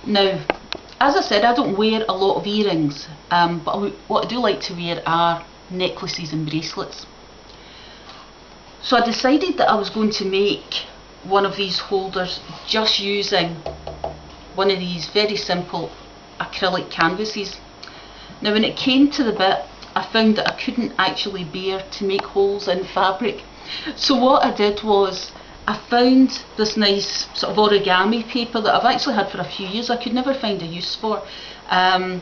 Now, as I said, I don't wear a lot of earrings, but what I do like to wear are necklaces and bracelets. So I decided that I was going to make one of these holders just using one of these very simple acrylic canvases. Now when it came to the bit, I found that I couldn't actually bear to make holes in fabric. So what I did was I found this nice sort of origami paper that I've actually had for a few years. I could never find a use for. I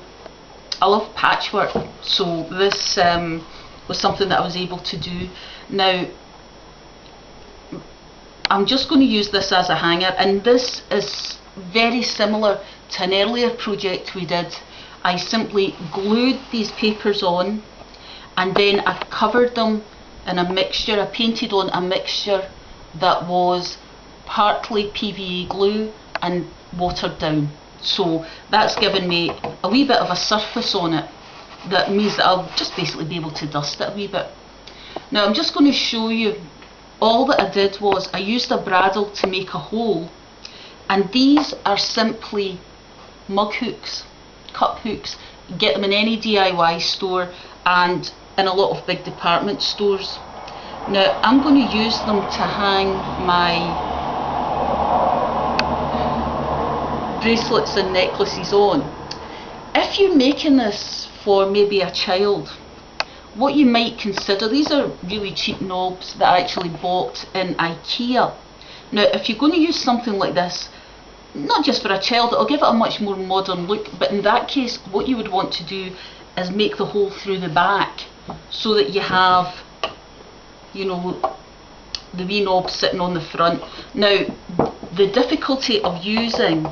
love patchwork, so this was something that I was able to do. Now I'm just going to use this as a hanger, and this is very similar to an earlier project we did. I simply glued these papers on, and then I covered them in a mixture. I painted on a mixture that was partly PVA glue and watered down. So that's given me a wee bit of a surface on it. That means that I'll just basically be able to dust it a wee bit. Now I'm just going to show you, all that I did was I used a bradawl to make a hole, and these are simply mug hooks, cup hooks. You get them in any DIY store and in a lot of big department stores. Now I'm going to use them to hang my bracelets and necklaces on. If you're making this for maybe a child, what you might consider, these are really cheap knobs that I actually bought in IKEA. Now if you're going to use something like this, not just for a child, it'll give it a much more modern look, but in that case what you would want to do is make the hole through the back, so that you have, you know, the wee knob sitting on the front. Now the difficulty of using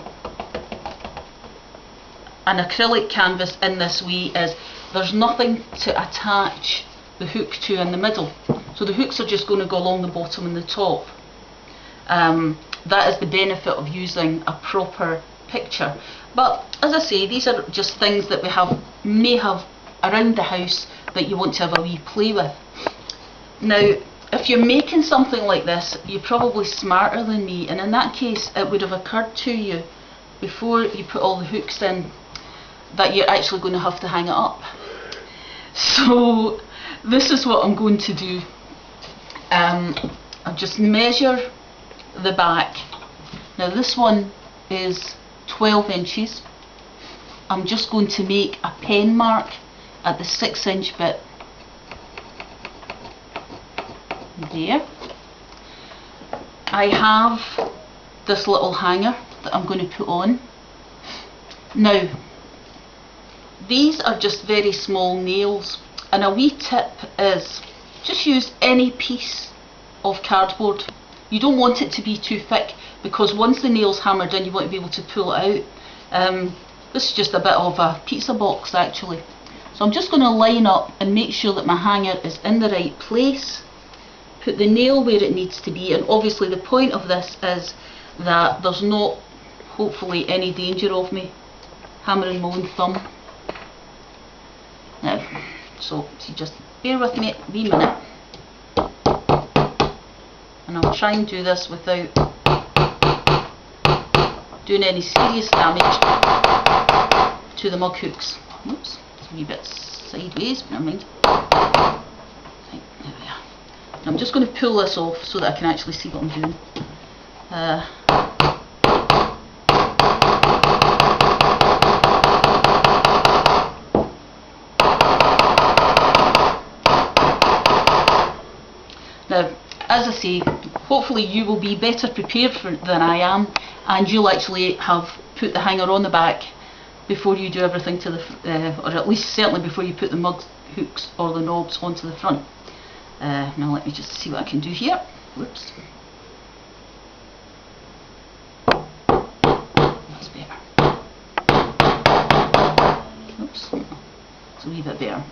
an acrylic canvas in this way is there's nothing to attach the hook to in the middle, so the hooks are just going to go along the bottom and the top. That is the benefit of using a proper picture. But as I say, these are just things that we may have around the house that you want to have a wee play with. Now if you're making something like this, you're probably smarter than me, and in that case it would have occurred to you before you put all the hooks in that you're actually going to have to hang it up. So this is what I'm going to do. I'll just measure the back. Now this one is 12 inches. I'm just going to make a pen mark at the 6-inch bit there. I have this little hanger that I'm going to put on. Now these are just very small nails, and a wee tip is just use any piece of cardboard. You don't want it to be too thick, because once the nail's hammered in you want to be able to pull it out. This is just a bit of a pizza box actually. So I'm just going to line up and make sure that my hanger is in the right place, put the nail where it needs to be, and obviously the point of this is that there's not, hopefully, any danger of me hammering my own thumb. Now, so just bear with me a wee minute, and I'll try and do this without doing any serious damage to the mug hooks. Oops, it's a wee bit sideways, but never mind. Right, there we are. And I'm just going to pull this off so that I can actually see what I'm doing. Now, as I say, hopefully you will be better prepared than I am, and you'll actually have put the hanger on the back before you do everything to the, or at least certainly before you put the mug hooks or the knobs onto the front. Now let me just see what I can do here. Whoops. That's better. Oops. It's a wee bit better.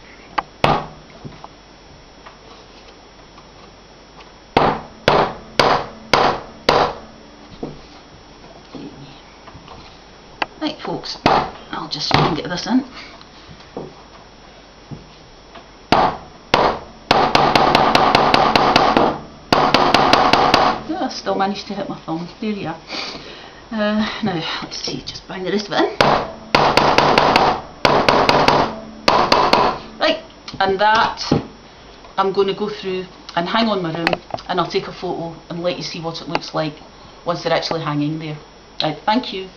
Right folks, I'll just try and get this in. Oh, I still managed to hit my thumb. There you are. Now, let's see, just bang the rest of it in. Right, and that I'm going to go through and hang on my room, and I'll take a photo and let you see what it looks like once they're actually hanging there. Right, thank you.